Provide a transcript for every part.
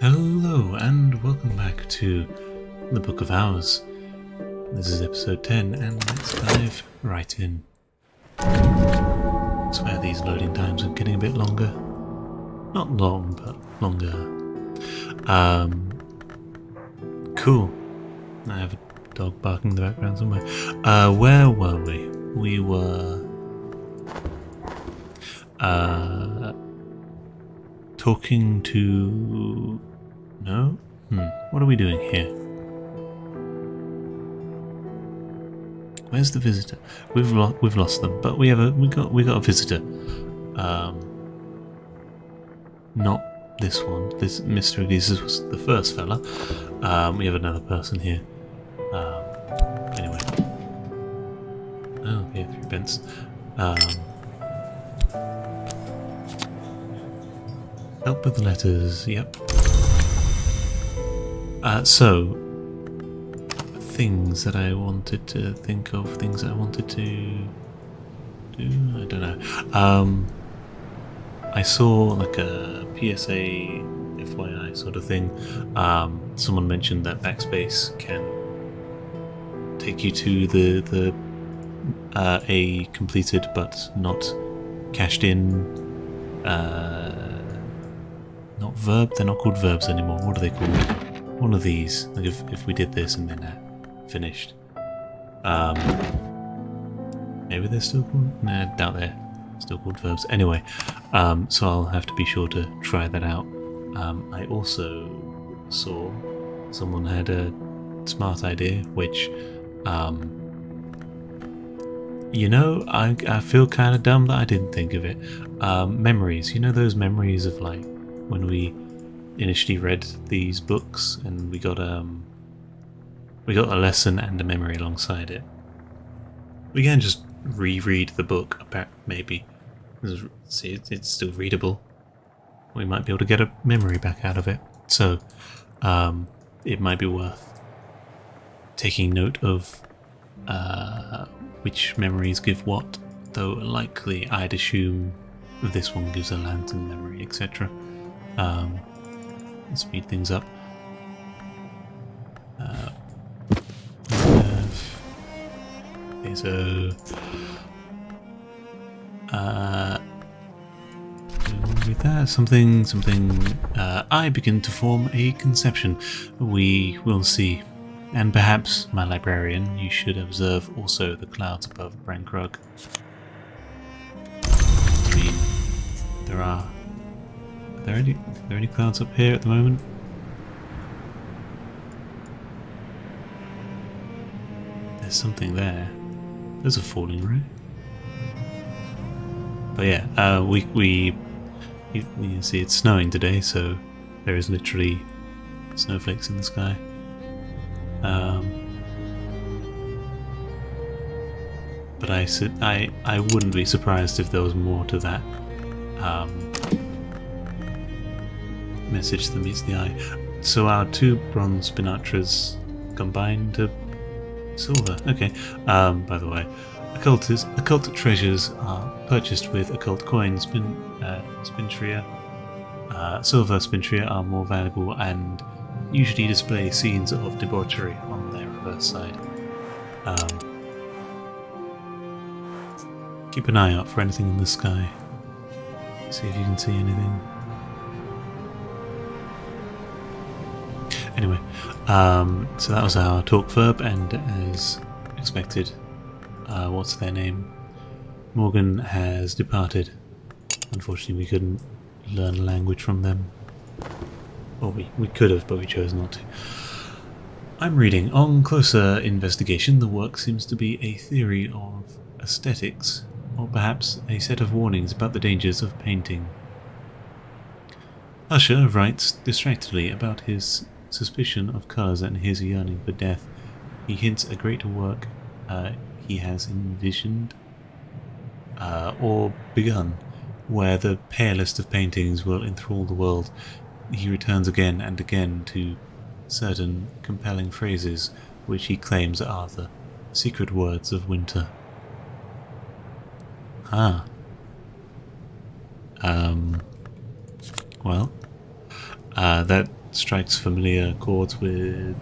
Hello and welcome back to the Book of Hours. This is episode 10 and let's dive right in. I swear these loading times are getting a bit longer. Not long, but longer. Cool. I have a dog barking in the background somewhere. Where were we? We were talking to... No? What are we doing here? Where's the visitor? We've lost them, but we got a visitor. Not this one. This Mr. Odysseus was the first fella. We have another person here. Anyway. Oh, yeah, 3 pence. Help with the letters, yep. So, things that I wanted to think of, things that I wanted to do, I don't know. I saw like a PSA, FYI sort of thing. Someone mentioned that backspace can take you to a completed but not cashed in not verb, they're not called verbs anymore. What are they called? One of these. Like if we did this and then that finished. Maybe they're still called? Nah, doubt they're still called verbs. Anyway, so I'll have to be sure to try that out. I also saw someone had a smart idea, which, you know, I feel kind of dumb that I didn't think of it. Memories. You know those memories of like when we initially read these books and we got a lesson and a memory alongside it. We can just reread the book, maybe. See, it's still readable. We might be able to get a memory back out of it. So, it might be worth taking note of which memories give what, though likely I'd assume this one gives a lantern memory, etc. Speed things up. Okay, so with that, something. I begin to form a conception. We will see. And perhaps, my librarian, you should observe also the clouds above Brankrug. I mean, are there any clouds up here at the moment? There's something there. There's a falling ray. But yeah, you see it's snowing today, so there is literally snowflakes in the sky. But I wouldn't be surprised if there was more to that message that meets the eye. So our 2 bronze spinatras combined to silver. Okay. By the way, occult treasures are purchased with occult coins. Spintria, silver spintria are more valuable and usually display scenes of debauchery on their reverse side. Keep an eye out for anything in the sky. See if you can see anything. Anyway, so that was our talk verb, and as expected, what's their name? Morgan has departed. Unfortunately, we couldn't learn a language from them. Or we could have, but we chose not to. I'm reading. On closer investigation, the work seems to be a theory of aesthetics, or perhaps a set of warnings about the dangers of painting. Usher writes distractedly about his suspicion of colours and his yearning for death. He hints a greater work he has envisioned or begun, where the palest of paintings will enthrall the world. He returns again and again to certain compelling phrases which he claims are the secret words of winter. Well, that strikes familiar chords with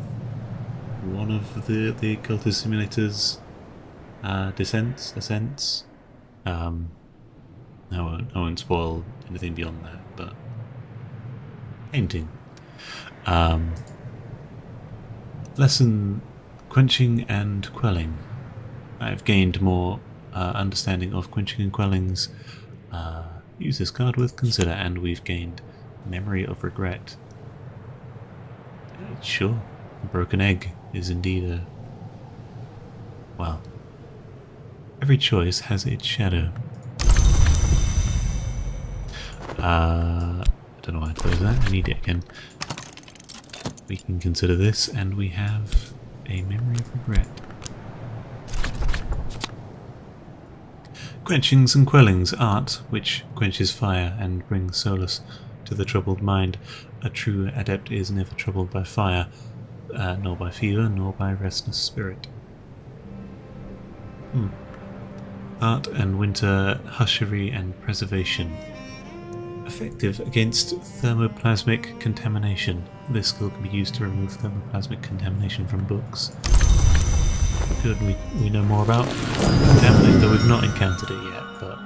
one of the Cultist Simulator's ascents. I won't spoil anything beyond that, but painting. Lesson quenching and quelling. I've gained more understanding of quenching and quellings. Use this card with consider, and we've gained memory of regret. Sure, a broken egg is indeed a... well, every choice has its shadow. I don't know why I closed that. I need it again. We can consider this, and we have a memory of regret. Quenchings and quellings, art which quenches fire and brings solace to the troubled mind. A true adept is never troubled by fire, nor by fever, nor by restless spirit. Art and winter, hushery and preservation. Effective against thermoplasmic contamination. This skill can be used to remove thermoplasmic contamination from books. Good, we know more about contaminating, though we've not encountered it yet, but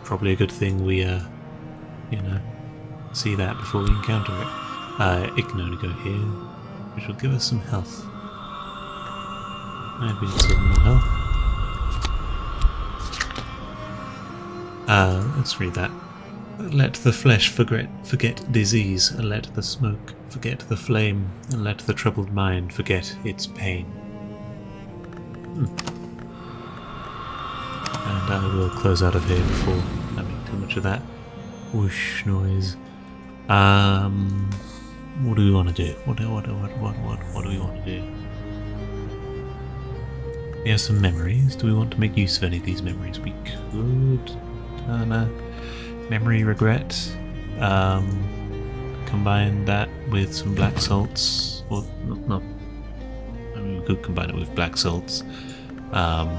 probably a good thing we, you know, see that before we encounter it. It can only go here, which will give us some health. Maybe need some more health. Let's read that. Let the flesh forget disease, let the smoke forget the flame, and let the troubled mind forget its pain. And I will close out of here before having too much of that whoosh noise. What do we want to do? What do we want to do? We have some memories. Do we want to make use of any of these memories? We could memory regret. Combine that with some black salts, or not. I mean, we could combine it with black salts. But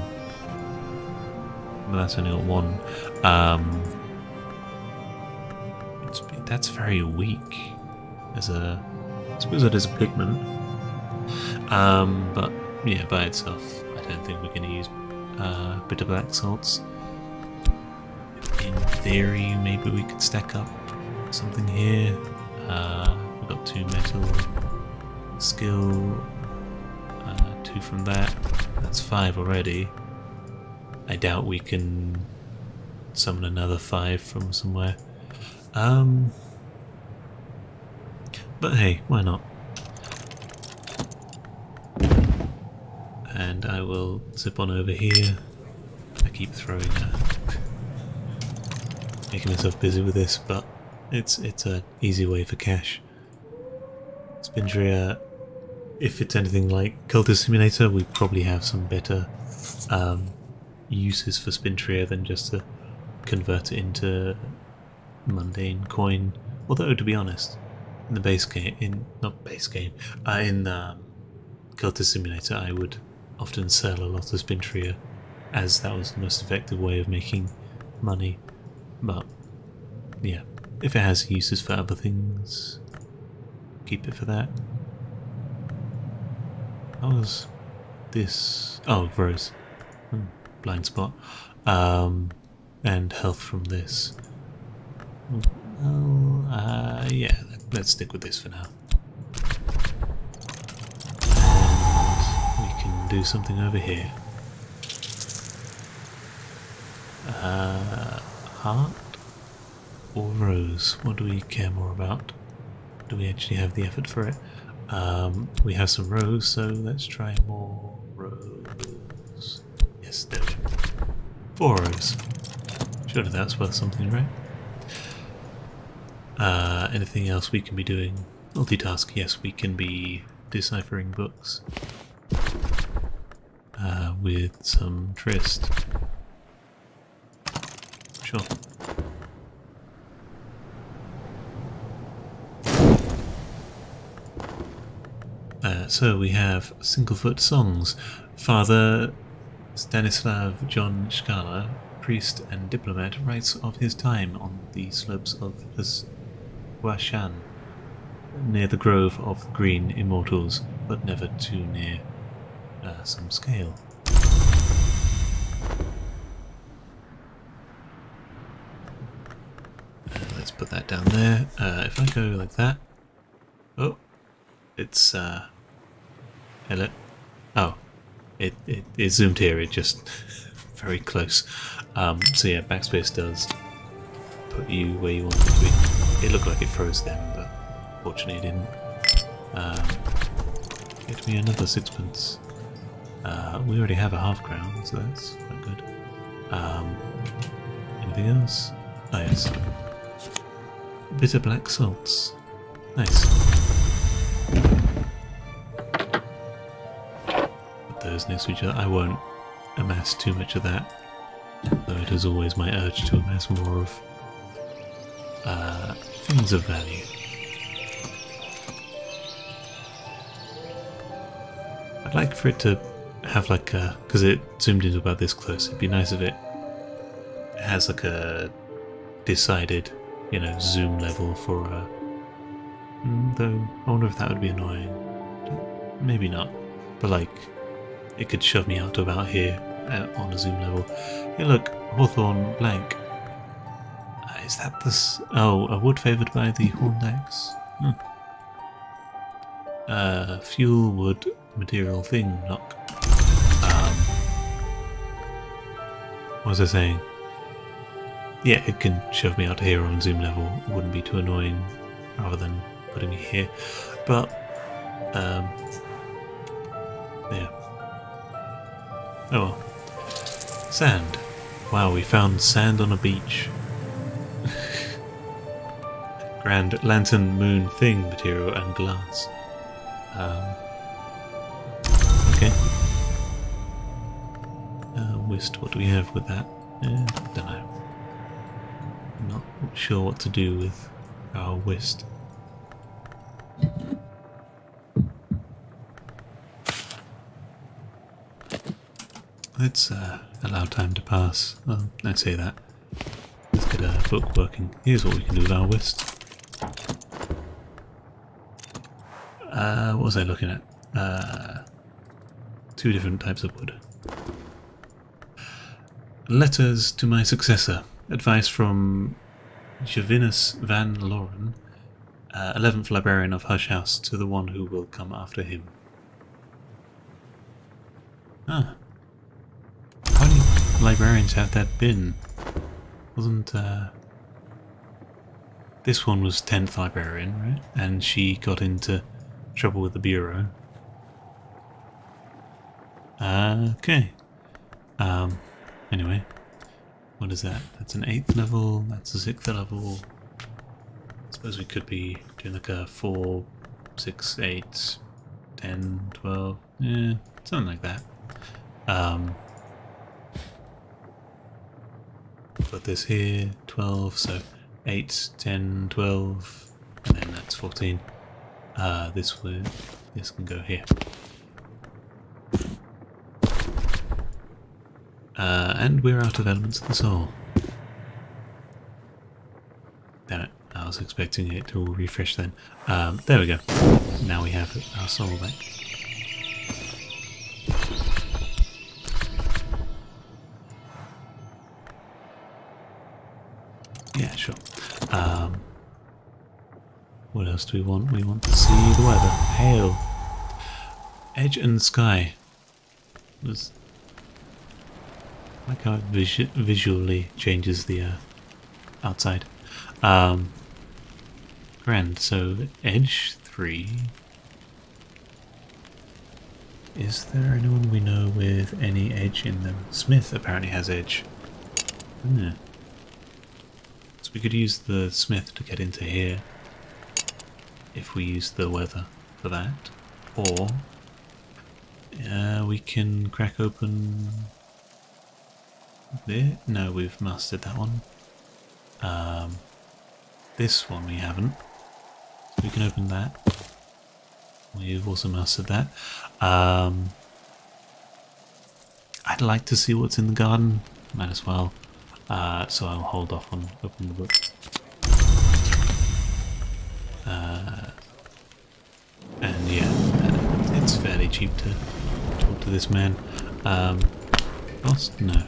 that's only got one. That's very weak as a. I suppose it is a pigment. But yeah, by itself, I don't think we're going to use a bit of black salts. In theory, maybe we could stack up something here. We've got 2 metal, skill, 2 from that. That's 5 already. I doubt we can summon another 5 from somewhere. But hey, why not? And I will zip on over here. I keep throwing making myself busy with this, but it's an easy way for cash. Spindria, if it's anything like Cultist Simulator, we probably have some better uses for Spindria than just to convert it into mundane coin. Although, to be honest, in the base game, in Cultist Simulator, I would often sell a lot of Spindria, as that was the most effective way of making money. But yeah, if it has uses for other things, keep it for that. How was this? Oh, Rose. Blind spot. And health from this. Well, yeah, let's stick with this for now. And we can do something over here. Heart or rose? What do we care more about? Do we actually have the effort for it? We have some rose, so let's try more rose. Yes, there we go. 4 rose. Surely that's worth something, right? Anything else we can be doing? Multitask, yes, we can be deciphering books. With some Trist. Sure. So we have Singlefoot songs. Father Stanislav John Shkala, priest and diplomat, writes of his time on the slopes of Huashan. near the grove of the green immortals, but never too near some scale. Let's put that down there. If I go like that, oh, it's hello. Oh, it zoomed here. It just very close. So yeah, backspace does put you where you want it to be. It looked like it froze then, but fortunately it didn't. Get me another sixpence. We already have a half crown, so that's quite good. Anything else? Oh yes. Bitter black salts. Nice. Put those next to each other. I won't amass too much of that, though it is always my urge to amass more of things of value. I'd like for it to have like a, because it zoomed in about this close, it'd be nice if it has like a decided, you know, zoom level for though I wonder if that would be annoying. Maybe not, but like it could shove me out to about here on a zoom level. Hey look, Hawthorn blank. Is that this? Oh, a wood favoured by the horned axe. Fuel wood material thing knock. What was I saying? Yeah, it can shove me out here on zoom level. It wouldn't be too annoying rather than putting me here. But yeah. Oh well. Sand. Wow, we found sand on a beach. Grand lantern moon thing material and glass. Okay. Whist, what do we have with that? Don't know. I'm not sure what to do with our whist. Let's allow time to pass. Well, I say that. Let's get a book working. Here's what we can do with our whist. What was I looking at? Two different types of wood. Letters to my successor. Advice from Jovinus van Loren, 11th librarian of Hush House, to the one who will come after him. Ah. How many librarians have that been? Wasn't, this one was 10th librarian, right? And she got into trouble with the Bureau. Okay. Anyway. What is that? That's an 8th level, that's a 6th level. I suppose we could be doing like a 4, 6, 8, 10, 12, yeah, something like that. Put this here, 12, so 8, 10, 12, and then that's 14. This can go here. And we're out of elements of the soul. Damn it, I was expecting it to refresh then. There we go. Now we have our soul back. Yeah, sure. What else do we want? We want to see the weather. Hail. Edge and sky. I like how it visually changes the outside. Grand. So edge 3. Is there anyone we know with any edge in them? Smith apparently has edge. Yeah. So we could use the smith to get into here if we use the weather for that, or we can crack open there. No, we've mastered that one. This one we haven't. So we can open that. We've also mastered that. I'd like to see what's in the garden. Might as well. So I'll hold off on opening the book. And yeah, it's fairly cheap to talk to this man. Boss? No.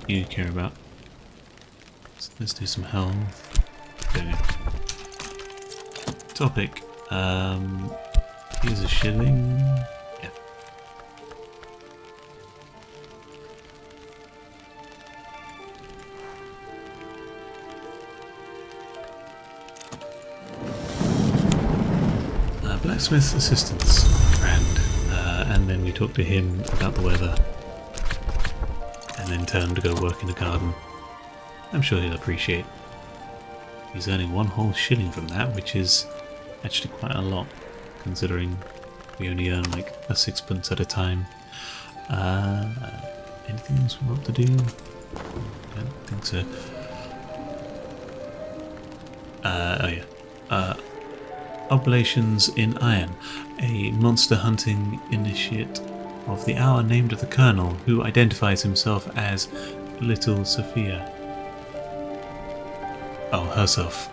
You care about. So let's do some health. There we go. Topic. Here's a shilling. Yeah. Blacksmith's assistant's friend, and then we talked to him about the weather, and then tell him to go work in the garden. I'm sure he'll appreciate. He's earning 1 whole shilling from that, which is actually quite a lot, considering we only earn like a 6pence at a time. Anything else we want to do? I don't think so. Oh yeah. Oblations in Iron, a monster hunting initiate of the hour named the Colonel, who identifies himself as Little Sophia. Oh, herself.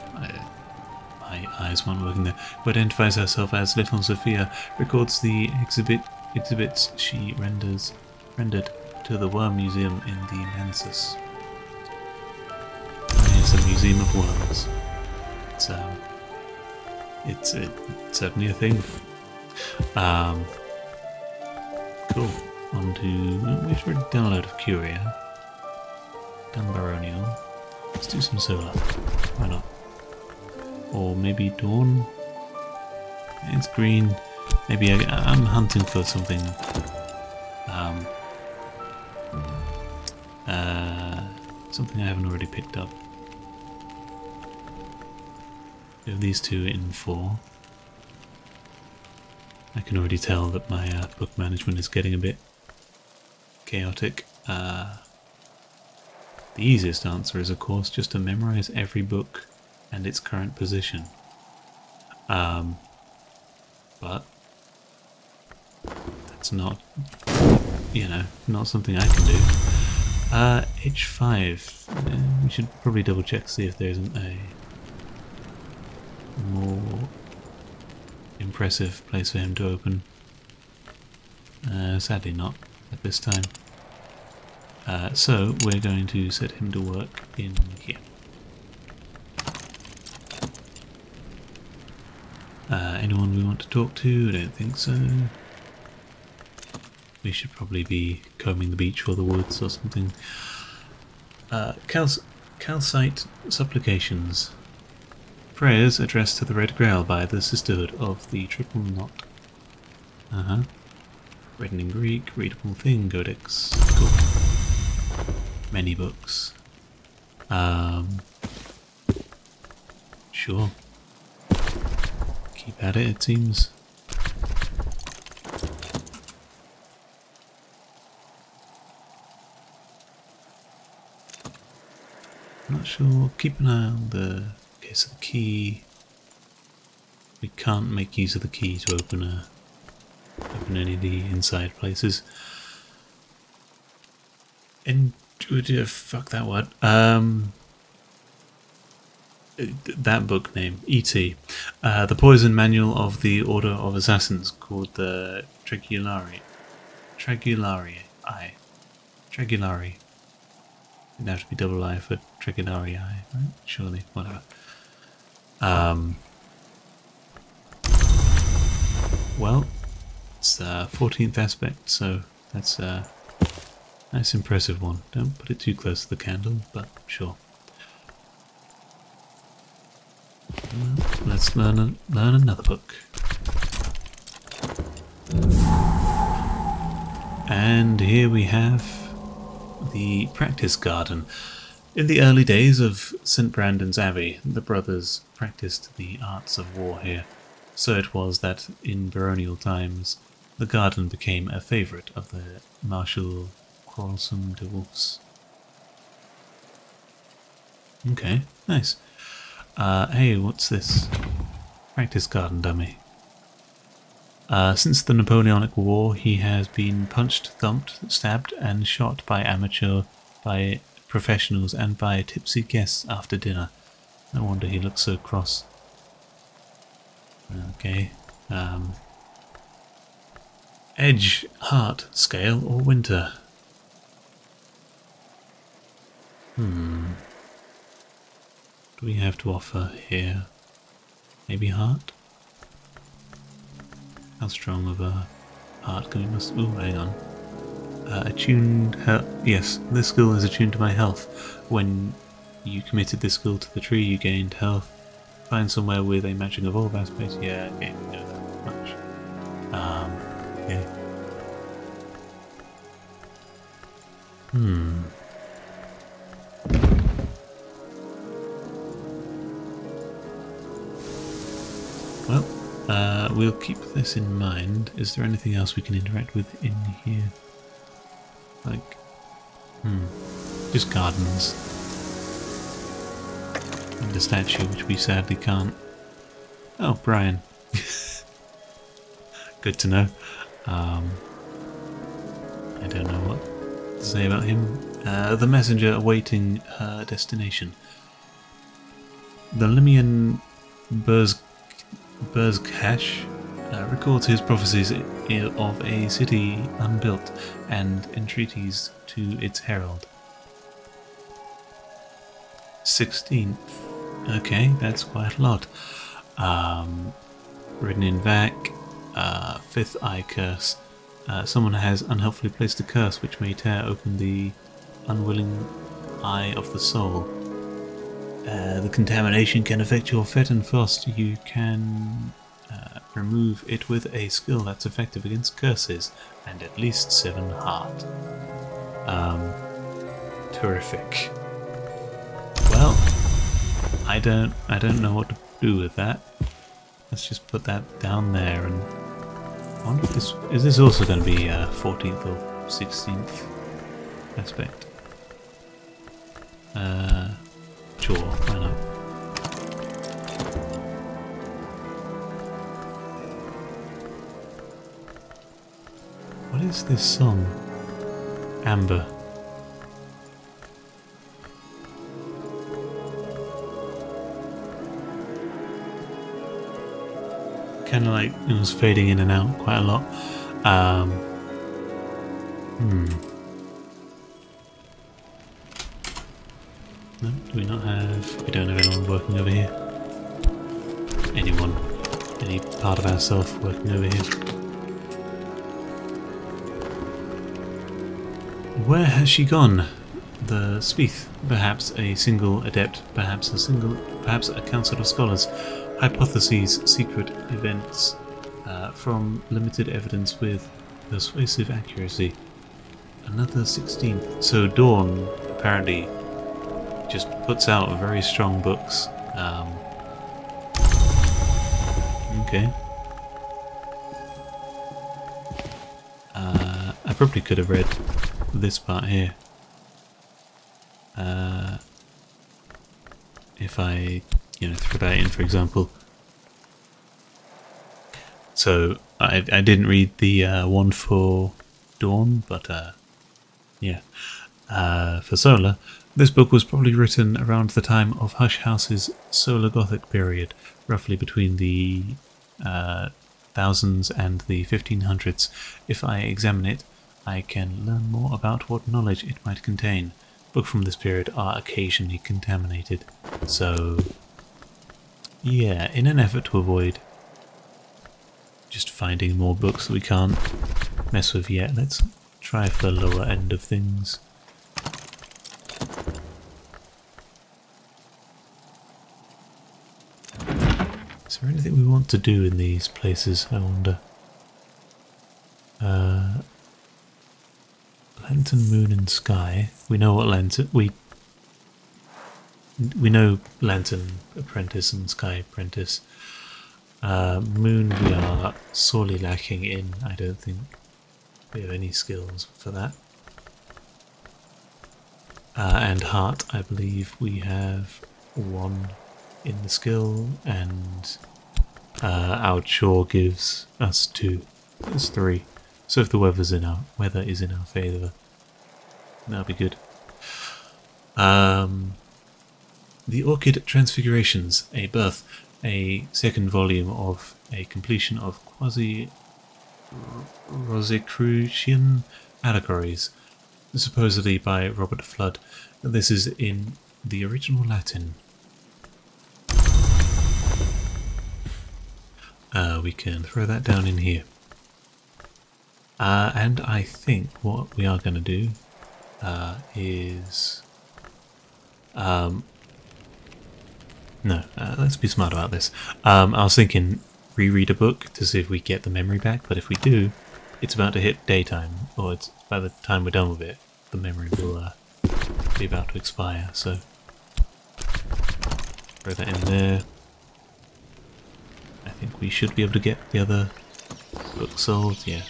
My eyes weren't working there. Who identifies herself as Little Sophia, records the exhibits she rendered to the Worm Museum in the Mansus. It's a museum of worms. It's certainly a thing. Cool. On to... We've already done a load of Curia. Done Baronial. Let's do some Solar. Why not? Or maybe Dawn? It's green. Maybe I'm hunting for something... something I haven't already picked up. We have these two in 4. I can already tell that my book management is getting a bit chaotic. The easiest answer is, of course, just to memorize every book and its current position. But that's not, you know, not something I can do. H5. We should probably double check, see if there isn't a more impressive place for him to open. Sadly not at this time. So we're going to set him to work in here. Anyone we want to talk to? I don't think so. We should probably be combing the beach or the woods or something. Calcite supplications. Prayers addressed to the Red Grail by the Sisterhood of the Triple Knot. Written in Greek, readable thing, codex. Cool. Many books. Sure. Keep at it, it seems. Not sure. Keep an eye on the case of the key. We can't make use of the key to open any of the inside places. Fuck that word. That book name, E.T. The Poison Manual of the Order of Assassins, called the Tregulari. It'd have to be double I for Tregularii, right? Surely, whatever. Well, it's 14th aspect, so that's a nice impressive one. Don't put it too close to the candle, but sure. Let's learn another book. And here we have the practice garden. In the early days of St. Brandon's Abbey, the brothers practiced the arts of war here. So it was that in baronial times, the garden became a favourite of the Marshal Quarrelsome de Wolf's. Okay, nice. Hey, what's this? Practice garden dummy. Since the Napoleonic War, he has been punched, thumped, stabbed, and shot by professionals, and by tipsy guests after dinner. No wonder he looks so cross. Okay, Edge, heart, scale, or winter? What do we have to offer here? Maybe heart? How strong of a heart can we must? Ooh, hang on. Attuned health. Yes, this skill is attuned to my health. When you committed this skill to the tree, you gained health. Find somewhere with a matching of all aspects. Yeah, okay, we know that much. Okay. Well, we'll keep this in mind. Is there anything else we can interact with in here? Like, just gardens. And a statue, which we sadly can't. Oh, Brian. Good to know. I don't know what to say about him. The messenger awaiting her destination. The Limian Burzkash records his prophecies of a city unbuilt and entreaties to its herald. 16th. Okay, that's quite a lot. Written in Vac. 5th eye curse. Someone has unhelpfully placed a curse which may tear open the unwilling eye of the soul. The contamination can affect your fet and frost. You can remove it with a skill that's effective against curses and at least 7 heart. Terrific. Well, I don't know what to do with that. Let's just put that down there, and I wonder if this is this also going to be 14th or 16th aspect. Sure, why not? What is this song? Amber. Kind of like it was fading in and out quite a lot. No, do we not have? We don't have anyone working over here. Anyone? Any part of ourselves working over here? Where has she gone? The Speeth, perhaps a single adept, perhaps a council of scholars. Hypotheses, secret events, from limited evidence with persuasive accuracy. Another 16th. So Dawn apparently just puts out very strong books. Okay. I probably could have read this part here. If I, threw that in, for example. So I didn't read the one for Dawn, but yeah. For Solar, this book was probably written around the time of Hush House's Solar Gothic period, roughly between the 1000s and the 1500s. If I examine it, I can learn more about what knowledge it might contain. Books from this period are occasionally contaminated, so yeah, in an effort to avoid just finding more books that we can't mess with yet, let's try for the lower end of things. Is there anything we want to do in these places, I wonder? Lantern, moon and sky. We know what lantern... We know lantern apprentice and sky apprentice. Moon we are sorely lacking in. I don't think we have any skills for that. And heart, I believe we have 1 in the skill, and our chore gives us 2. That's 3. So if the weather is in our favour, that'll be good. The Orchid Transfigurations, a birth, a second volume of a completion of quasi-Rosicrucian allegories, supposedly by Robert Flood. This is in the original Latin. We can throw that down in here. And I think what we are going to do is... no, let's be smart about this. I was thinking reread a book to see if we get the memory back, but if we do, it's about to hit daytime, or it's by the time we're done with it, the memory will be about to expire, so throw that in there. I think we should be able to get the other book sold, yeah.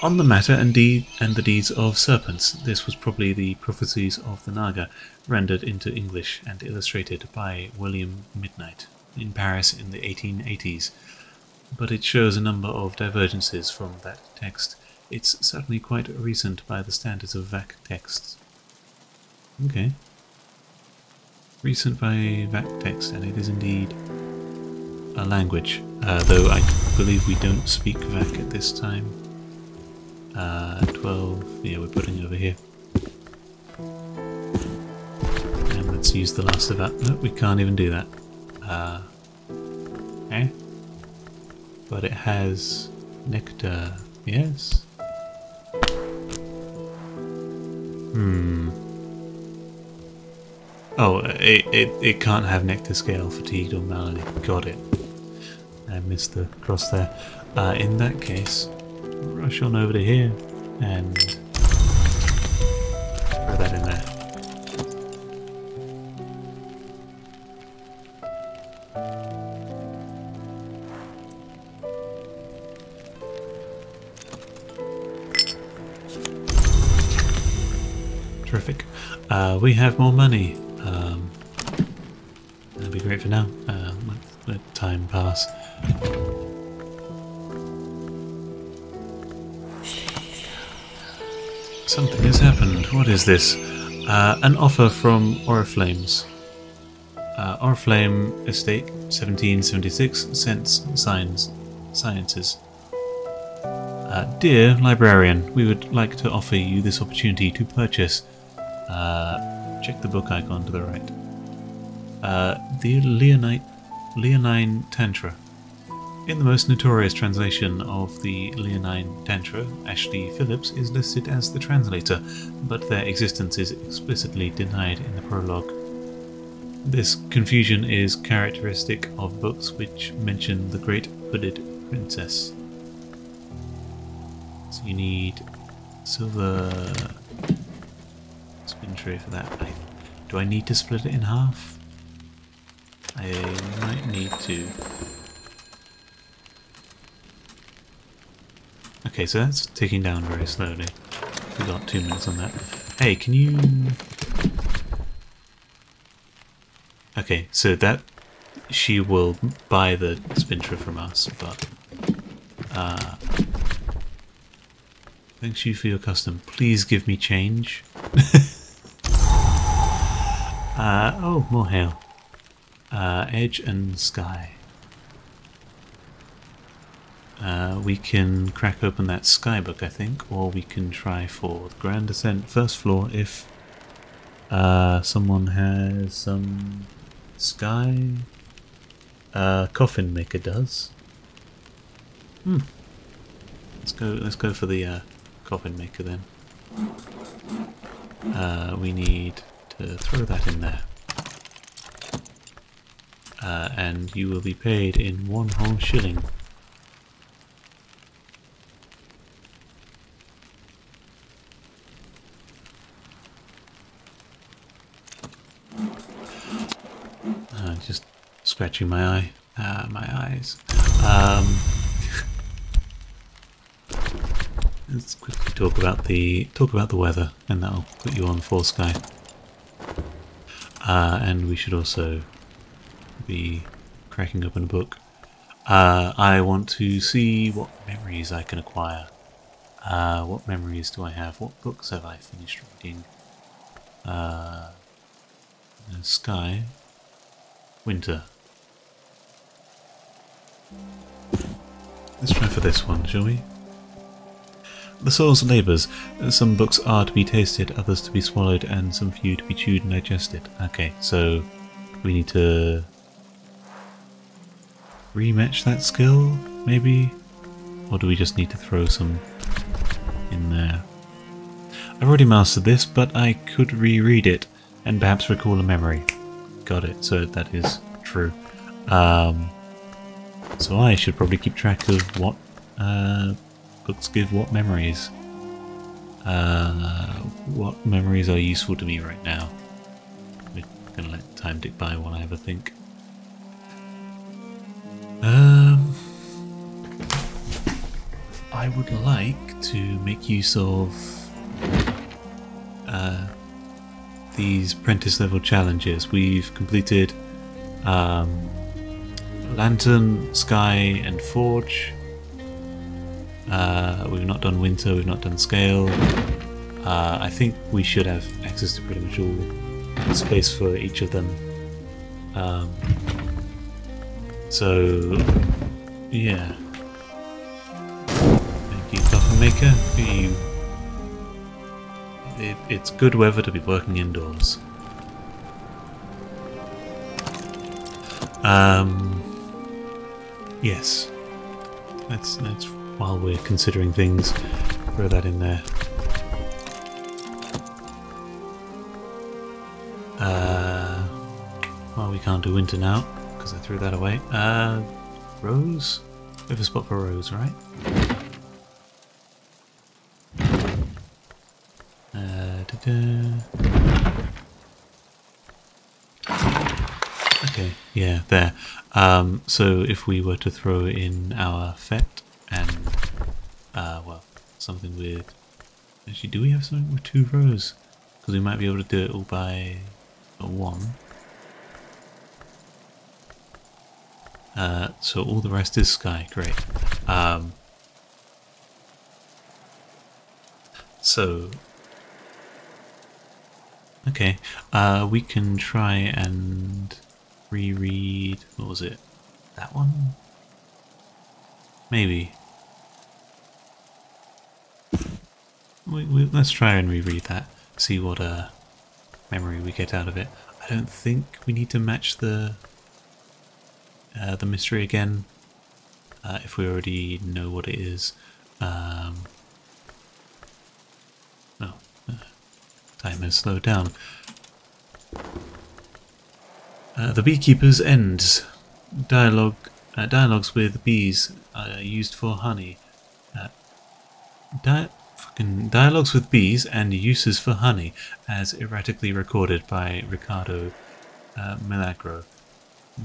On the Matter and the Deeds of Serpents. This was probably the Prophecies of the Naga, rendered into English and illustrated by William Midnight in Paris in the 1880s. But it shows a number of divergences from that text. It's certainly quite recent by the standards of VAC texts. Okay. Recent by VAC text, and it is indeed a language, though I believe we don't speak VAC at this time. 12, yeah, we're putting it over here. And let's use the last of that. No, we can't even do that. Okay. But it has nectar, yes? Oh, it can't have nectar scale, fatigued or malady. Got it. I missed the cross there. In that case, rush on over to here and throw that in there. Terrific. We have more money. That'd be great for now. Let time pass. Something has happened. What is this? An offer from Oriflames. Oriflame Estate, 1776, Sense Sciences. Dear librarian, we would like to offer you this opportunity to purchase. Check the book icon to the right. The Leonine Tantra. In the most notorious translation of the Leonine Tantra, Ashley Phillips is listed as the translator, but their existence is explicitly denied in the prologue. This confusion is characteristic of books which mention the Great Hooded Princess. So you need silver spin tray for that. Do I need to split it in half? I might need to. Okay, so that's ticking down very slowly. We got 2 minutes on that. Hey, can you... Okay, so that... She will buy the spintra from us, but... Thanks you for your custom. Please give me change. Oh, more hail. Edge and sky. We can crack open that sky book, I think, or we can try for the Grand Descent first floor if someone has some sky. Coffin maker does. Let's go for the coffin maker then. We need to throw that in there. And you will be paid in 1 whole shilling. Just scratching my eye. My eyes. Let's quickly talk about the weather, and that'll put you on 4 sky. And we should also be cracking open a book. I want to see what memories I can acquire. What memories do I have? What books have I finished reading? Sky. Winter. Let's try for this one, shall we? The soul's labours. Some books are to be tasted, others to be swallowed, and some few to be chewed and digested. Okay, so we need to rematch that skill, maybe? Or do we just need to throw some in there? I've already mastered this, but I could reread it and perhaps recall a memory. Got it, so that is true. So I should probably keep track of what books give what memories. What memories are useful to me right now. We're gonna let time tick by while I have a think. I would like to make use of these apprentice level challenges. We've completed Lantern, Sky and Forge. We've not done Winter, we've not done Scale. I think we should have access to pretty much all space for each of them. So, yeah. Thank you, Coffin Maker. It's good weather to be working indoors. Yes. Let's while we're considering things, throw that in there. Well, we can't do Winter now because I threw that away. Rose? We have a spot for Rose, right? Okay, yeah, there. So if we were to throw in our Fet and, well, something with... Actually, do we have something with 2 rows? Because we might be able to do it all by 1. So all the rest is Sky, great. So... Okay, we can try and reread... What was it? That one? Maybe. Let's try and reread that. See what memory we get out of it. I don't think we need to match the mystery again. If we already know what it is. Oh. Time has slowed down. The Beekeeper's Ends. Dialogues with bees used for honey. Dialogues with bees and uses for honey, as erratically recorded by Ricardo Milagro,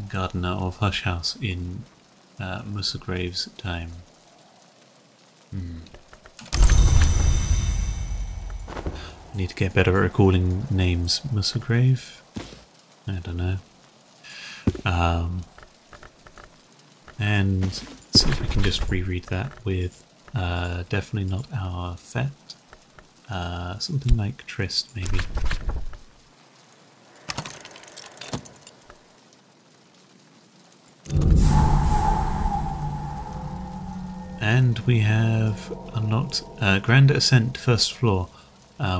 gardener of Hush House in Musgrave's time. I need to get better at recalling names. Musgrave? I don't know. And see if we can just reread that with definitely not our Fet. Something like Trist, maybe. And we have unlocked Grand Ascent, first floor.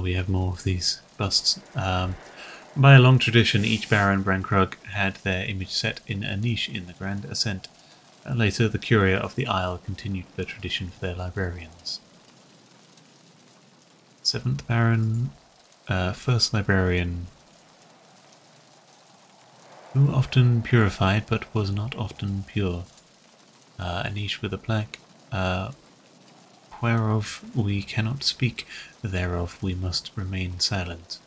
We have more of these busts. By a long tradition, each Baron Brankrug had their image set in a niche in the Grand Ascent. Later, the Curia of the Isle continued the tradition for their librarians. 7th Baron, first librarian, who often purified but was not often pure. A niche with a plaque, whereof we cannot speak, thereof we must remain silent.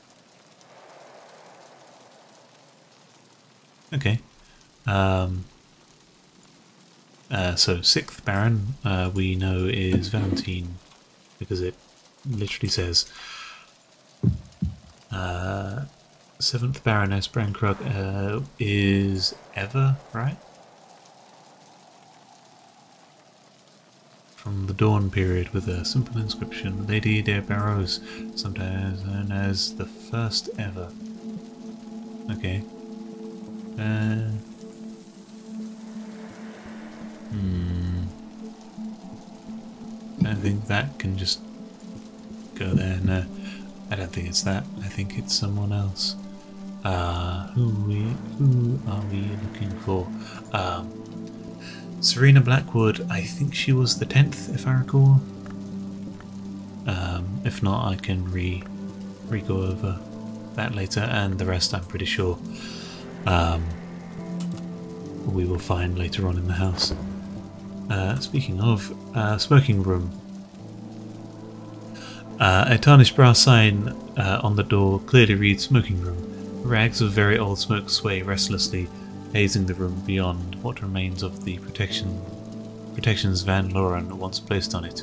Okay. So 6th Baron we know is Valentine, because it literally says 7th Baroness Brankrug is Eva, right? From the Dawn period with a simple inscription, Lady de Barrows, sometimes known as the first ever. Okay. think that can just go there. No, I don't think it's that. I think it's someone else. Who are we looking for? Serena Blackwood. I think she was the 10th, if I recall. If not, I can re-go over that later, and the rest I'm pretty sure we will find later on in the house. Speaking of smoking room, a tarnished brass sign on the door clearly reads smoking room. Rags of very old smoke sway restlessly, hazing the room beyond what remains of the protections Van Loren once placed on it,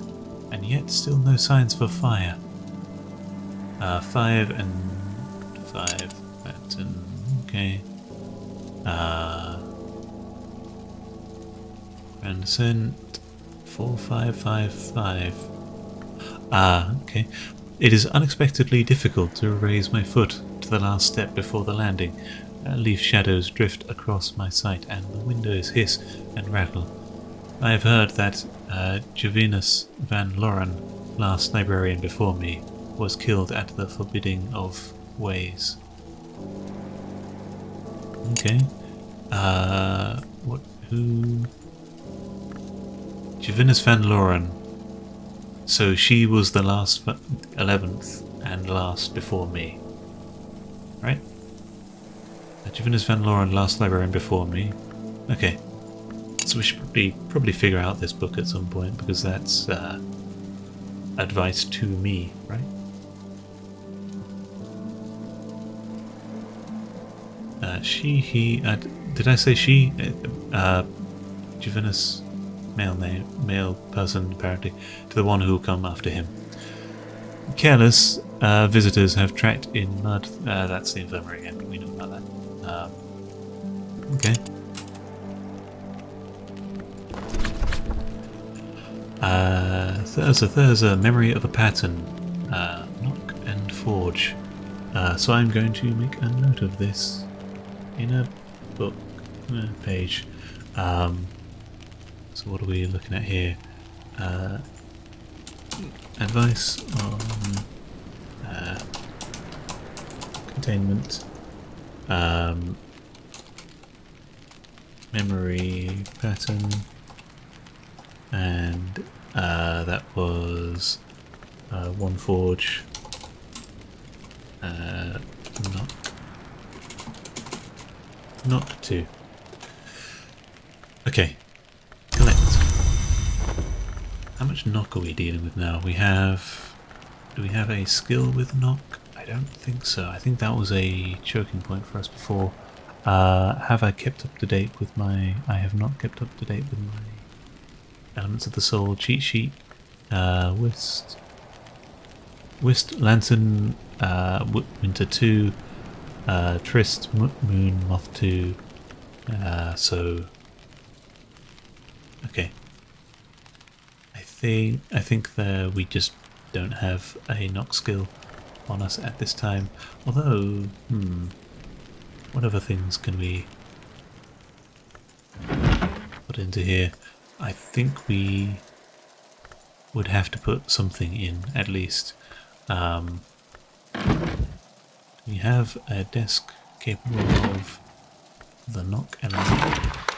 and yet still no signs of a fire. 5 and 5 pattern, okay. And sent 4555. Okay. It is unexpectedly difficult to raise my foot to the last step before the landing. Leaf shadows drift across my sight, and the windows hiss and rattle. I have heard that Jovinus Van Loren, last librarian before me, was killed at the forbidding of ways. Okay. Who? Jovinus Van Loren. So she was the last 11th and last before me. Right? Jovinus Van Loren, last librarian before me. Okay. So we should probably figure out this book at some point, because that's advice to me, right? She, he, did I say she? Jovinus, male person apparently, to the one who will come after him. Careless visitors have tracked in mud. That's the infirmary again, we know about that. Okay. Thurza, memory of a pattern. Knock and forge. So I'm going to make a note of this in a book page. So what are we looking at here? Advice on containment, memory pattern, and that was one forge, knock 2. Okay, collect. How much knock are we dealing with now? Do we have a skill with knock? I don't think so. I think that was a choking point for us before. Have I kept up to date with my... I have not kept up to date with my Elements of the Soul cheat sheet. Whist, Lantern, Winter 2, Trist, Moon, Moth 2. So... Okay. I think that we just don't have a knock skill on us at this time. Although, what other things can we put into here? I think we would have to put something in, at least. We have a desk capable of the knock element.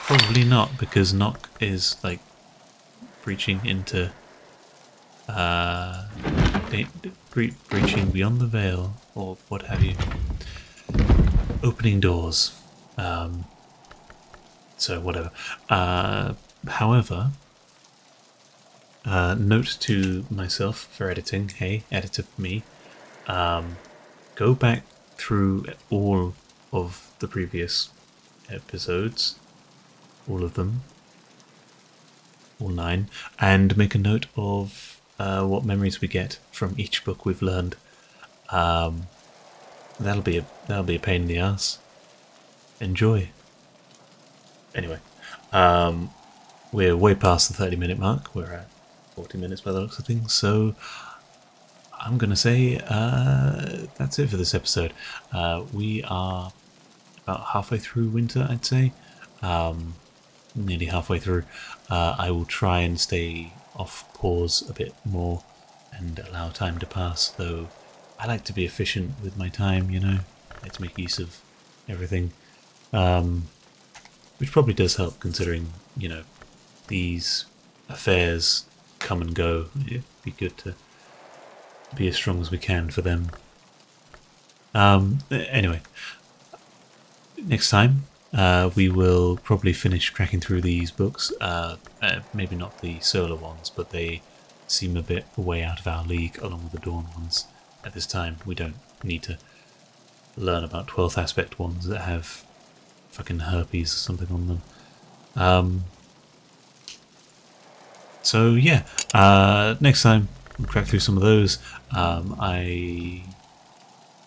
Probably not, because knock is like breaching into breaching beyond the veil, or what have you. Opening doors. So whatever. However, note to myself for editing, hey, editor me, go back through all of the previous episodes, all of them, all 9, and make a note of what memories we get from each book we've learned. That'll be a pain in the ass. Enjoy. Anyway, we're way past the 30-minute mark. We're at 40 minutes by the looks of things, so I'm gonna say that's it for this episode. We are about halfway through winter, I'd say. Nearly halfway through. I will try and stay off pause a bit more and allow time to pass, though I like to be efficient with my time, you know. I like to make use of everything, which probably does help considering, you know, these affairs come and go. It'd be good to be as strong as we can for them. Anyway, next time we will probably finish cracking through these books. Maybe not the solar ones, but they seem a bit way out of our league along with the Dawn ones at this time. We don't need to learn about 12th aspect ones that have fucking herpes or something on them. So yeah, next time we'll crack through some of those. I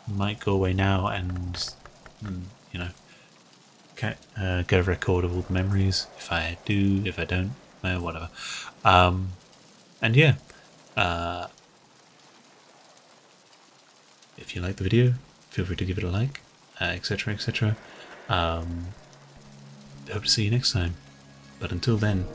might go away now and, you know, get a record of all the memories. If I do, if I don't, whatever. And yeah, if you like the video, feel free to give it a like, etc, etc. Hope to see you next time. But until then,